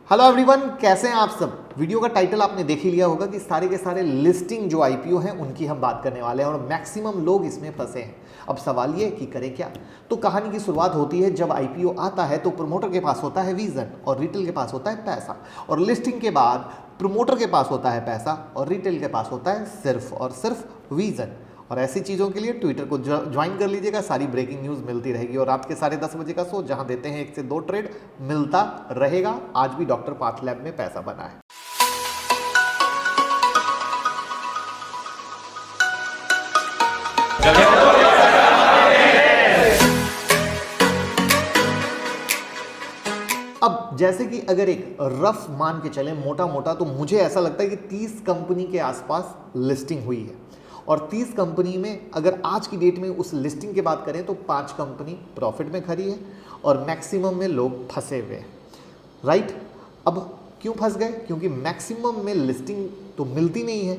Hello everyone, कैसे हैं आप सब। वीडियो का टाइटल आपने देख ही लिया होगा कि सारे के सारे लिस्टिंग जो आईपीओ हैं उनकी हम बात करने वाले हैं और मैक्सिमम लोग इसमें फंसे हैं। अब सवाल ये कि करें क्या। तो कहानी की शुरुआत होती है जब आईपीओ आता है तो प्रमोटर के पास होता है विजन और रिटेल के पास होता है पैसा, और लिस्टिंग के बाद प्रमोटर के पास होता है पैसा और रिटेल के पास होता है सिर्फ और सिर्फ विजन। और ऐसी चीज़ों के लिए ट्विटर को ज्वाइन कर लीजिएगा, सारी ब्रेकिंग न्यूज़ मिलती रहेगी। और रात के 10:30 बजे का शो जहां देते हैं 1 से 2 ट्रेड मिलता रहेगा। आज भी डॉक्टर पाथ लैब में पैसा बना है। अब जैसे कि अगर एक रफ मान के चले मोटा मोटा, तो मुझे ऐसा लगता है कि 30 कंपनी के आसपास लिस्टिंग हुई है और 30 कंपनी में अगर आज की डेट में उस लिस्टिंग की बात करें तो 5 कंपनी प्रॉफिट में खड़ी है और मैक्सिमम में लोग फंसे हुए हैं। राइट। अब क्यों फंस गए? क्योंकि मैक्सिमम में लिस्टिंग तो मिलती नहीं है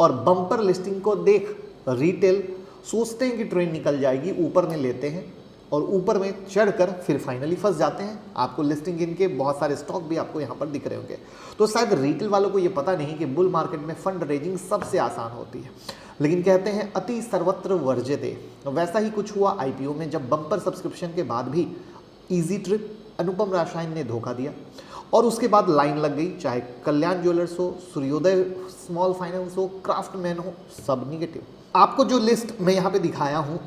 और बम्पर लिस्टिंग को देख रिटेल सोचते हैं कि ट्रेन निकल जाएगी, ऊपर में लेते हैं और ऊपर में चढ़कर फिर फाइनली फंस जाते हैं। आपको लिस्टिंग इनके बहुत सारे स्टॉक भी आपको यहाँ पर दिख रहे होंगे। तो शायद रिटेल वालों को ये पता नहीं कि बुल मार्केट में फंड रेजिंग सबसे आसान होती है, लेकिन कहते हैं अति सर्वत्र वर्जते। वैसा ही कुछ हुआ आईपीओ में, जब बम्पर सब्सक्रिप्शन के बाद भी इजी ट्रिप, अनुपम रासायन ने धोखा दिया और उसके बाद लाइन लग गई। चाहे कल्याण ज्वेलर्स हो, सूर्योदय स्मॉल फाइनेंस हो, क्राफ्टमैन हो, सब निगेटिव। आपको जो लिस्ट मैं यहाँ पे दिखाया हूँ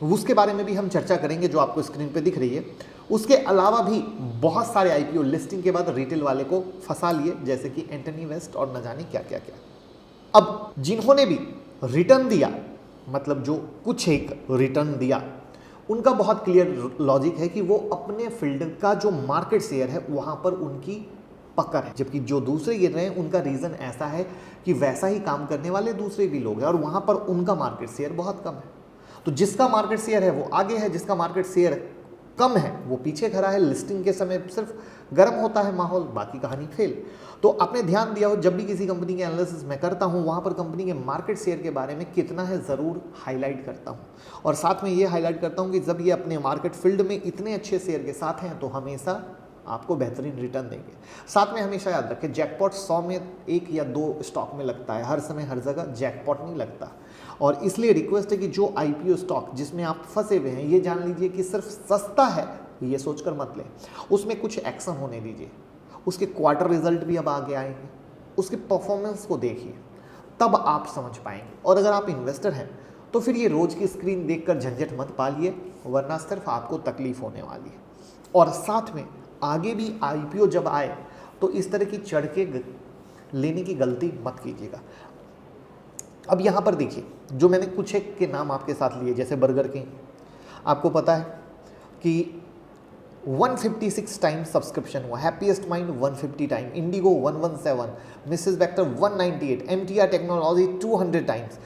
उसके बारे में भी हम चर्चा करेंगे, जो आपको स्क्रीन पे दिख रही है। उसके अलावा भी बहुत सारे आईपीओ लिस्टिंग के बाद रिटेल वाले को फंसा लिए, जैसे कि एंटनी वेस्ट और न जाने क्या क्या क्या। अब जिन्होंने भी रिटर्न दिया, मतलब जो कुछ एक रिटर्न दिया, उनका बहुत क्लियर लॉजिक है कि वो अपने फील्ड का जो मार्केट शेयर है वहां पर उनकी पकड़ है, जबकि जो दूसरे गिर रहे हैं उनका रीजन ऐसा है कि वैसा ही काम करने वाले दूसरे भी लोग हैं और वहां पर उनका मार्केट शेयर बहुत कम है। तो जिसका मार्केट शेयर है वो आगे है, जिसका मार्केट शेयर कम है वो पीछे खड़ा है। लिस्टिंग के समय सिर्फ गर्म होता है माहौल, बाकी कहानी फेल। तो आपने ध्यान दिया हो, जब भी किसी कंपनी के एनालिसिस मैं करता हूं वहां पर कंपनी के मार्केट शेयर के बारे में कितना है ज़रूर हाईलाइट करता हूं और साथ में ये हाईलाइट करता हूं कि जब ये अपने मार्केट फील्ड में इतने अच्छे शेयर के साथ हैं तो हमेशा आपको बेहतरीन रिटर्न देंगे। साथ में हमेशा याद रखें, जैकपॉट 100 में 1 या 2 स्टॉक में लगता है, हर समय हर जगह जैकपॉट नहीं लगता। और इसलिए रिक्वेस्ट है कि जो आईपीओ स्टॉक जिसमें आप फंसे हुए हैं, ये जान लीजिए कि सिर्फ सस्ता है ये सोचकर मत लें, उसमें कुछ एक्शन होने दीजिए। उसके क्वार्टर रिजल्ट भी अब आगे आएंगे, उसके परफॉर्मेंस को देखिए, तब आप समझ पाएंगे। और अगर आप इन्वेस्टर हैं तो फिर ये रोज की स्क्रीन देखकर झंझट मत पालिए, वरना सिर्फ आपको तकलीफ होने वाली है। और साथ में आगे भी आईपीओ जब आए तो इस तरह की चढ़ के लेने की गलती मत कीजिएगा। अब यहाँ पर देखिए, जो मैंने कुछ एक के नाम आपके साथ लिए, जैसे बर्गर किंग, आपको पता है कि 156 टाइम सब्सक्रिप्शन हुआ, Happiest Minds 150 time, IndiGo 117, Mrs Bector 198, MTR technology 200 times,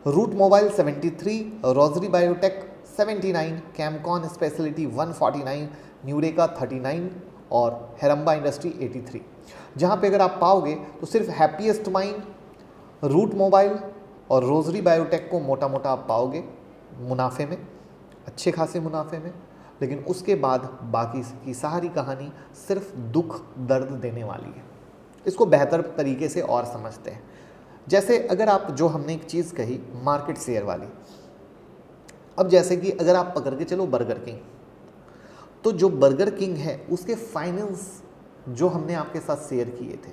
Route Mobile 73, Rossari biotech 79, Chemcon speciality 149, Nureca 39 और हेरम्बा इंडस्ट्री 83। जहाँ पे अगर आप पाओगे तो सिर्फ हैप्पीएस्ट माइंड, रूट मोबाइल और रोजरी बायोटेक को मोटा मोटा आप पाओगे मुनाफे में, अच्छे खासे मुनाफे में, लेकिन उसके बाद बाकी की सारी कहानी सिर्फ दुख दर्द देने वाली है। इसको बेहतर तरीके से और समझते हैं। जैसे अगर आप, जो हमने एक चीज़ कही मार्केट शेयर वाली, अब जैसे कि अगर आप पकड़ के चलो बर्गर किंग, तो जो बर्गर किंग है उसके फाइनेंस जो हमने आपके साथ शेयर किए थे,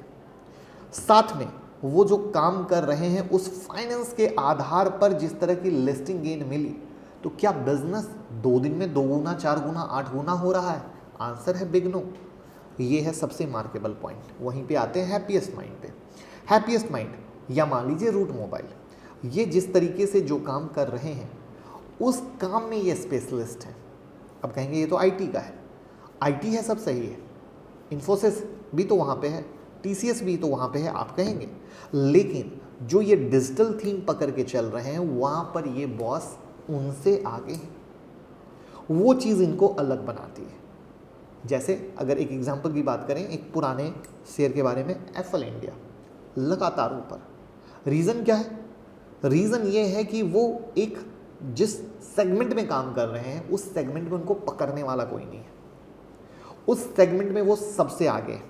साथ में वो जो काम कर रहे हैं उस फाइनेंस के आधार पर जिस तरह की लिस्टिंग गेन मिली, तो क्या बिजनेस 2 दिन में 2 गुना, 4 गुना, 8 गुना हो रहा है? आंसर है बिग नो। ये है सबसे मार्केबल पॉइंट। वहीं पे आते हैं हैप्पीएस्ट माइंड पे। हैप्पीएस्ट माइंड या मान लीजिए रूट मोबाइल, ये जिस तरीके से जो काम कर रहे हैं उस काम में ये स्पेशलिस्ट हैं। अब कहेंगे ये तो आईटी का है, आईटी है, सब सही है, इन्फोसिस भी तो वहाँ पे है, टीसीएस भी तो वहाँ पे है, आप कहेंगे, लेकिन जो ये डिजिटल थीम पकड़ के चल रहे हैं वहाँ पर ये बॉस उनसे आगे हैं। वो चीज़ इनको अलग बनाती है। जैसे अगर एक एग्जांपल की बात करें, एक पुराने शेयर के बारे में, एफएल इंडिया लगातार ऊपर। रीज़न क्या है? रीज़न ये है कि वो एक जिस सेगमेंट में काम कर रहे हैं उस सेगमेंट में उनको पकड़ने वाला कोई नहीं है, उस सेगमेंट में वो सबसे आगे है।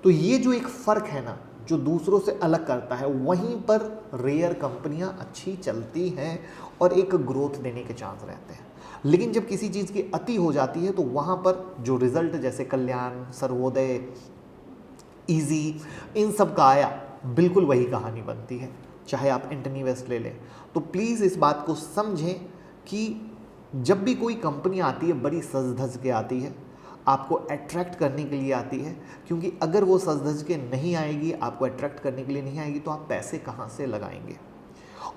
तो ये जो एक फ़र्क है ना, जो दूसरों से अलग करता है, वहीं पर रेयर कंपनियां अच्छी चलती हैं और एक ग्रोथ देने के चांस रहते हैं। लेकिन जब किसी चीज़ की अति हो जाती है तो वहाँ पर जो रिजल्ट जैसे कल्याण, सर्वोदय, इजी, इन सब का आया, बिल्कुल वही कहानी बनती है। चाहे आप इंटरनी वेस्ट ले लें, तो प्लीज़ इस बात को समझें कि जब भी कोई कंपनी आती है, बड़ी सज धज के आती है, आपको अट्रैक्ट करने के लिए आती है। क्योंकि अगर वो सज धज के नहीं आएगी, आपको अट्रैक्ट करने के लिए नहीं आएगी, तो आप पैसे कहाँ से लगाएंगे।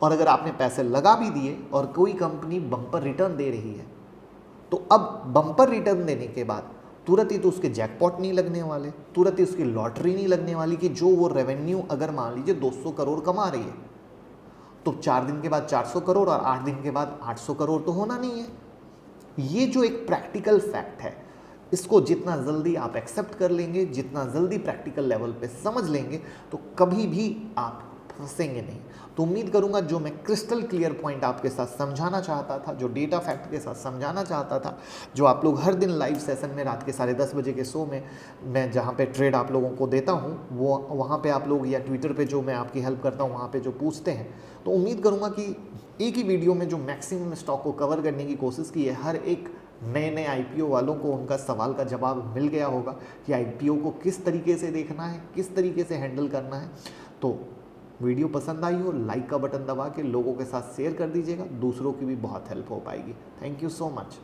और अगर आपने पैसे लगा भी दिए और कोई कंपनी बम्पर रिटर्न दे रही है, तो अब बम्पर रिटर्न देने के बाद तुरंत ही तो उसके जैकपॉट नहीं लगने वाले, तुरंत ही उसकी लॉटरी नहीं लगने वाली कि जो वो रेवेन्यू अगर मान लीजिए 200 करोड़ कमा रही है, तो 4 दिन के बाद 400 करोड़ और 8 दिन के बाद 800 करोड़ तो होना नहीं है। ये जो एक प्रैक्टिकल फैक्ट है, इसको जितना जल्दी आप एक्सेप्ट कर लेंगे, जितना जल्दी प्रैक्टिकल लेवल पे समझ लेंगे, तो कभी भी आप फंसेंगे नहीं। तो उम्मीद करूंगा जो मैं क्रिस्टल क्लियर पॉइंट आपके साथ समझाना चाहता था, जो डेटा फैक्ट के साथ समझाना चाहता था, जो आप लोग हर दिन लाइव सेशन में रात के 10:30 बजे के शो में मैं जहाँ पे ट्रेड आप लोगों को देता हूँ, वो वहाँ पे आप लोग, या ट्विटर पे जो मैं आपकी हेल्प करता हूँ वहाँ पे जो पूछते हैं, तो उम्मीद करूँगा कि एक ही वीडियो में जो मैक्सिमम स्टॉक को कवर करने की कोशिश की है, हर एक नए नए आईपीओ वालों को उनका सवाल का जवाब मिल गया होगा कि आईपीओ को किस तरीके से देखना है, किस तरीके से हैंडल करना है। तो वीडियो पसंद आई हो, लाइक का बटन दबा के लोगों के साथ शेयर कर दीजिएगा, दूसरों की भी बहुत हेल्प हो पाएगी। Thank you so much.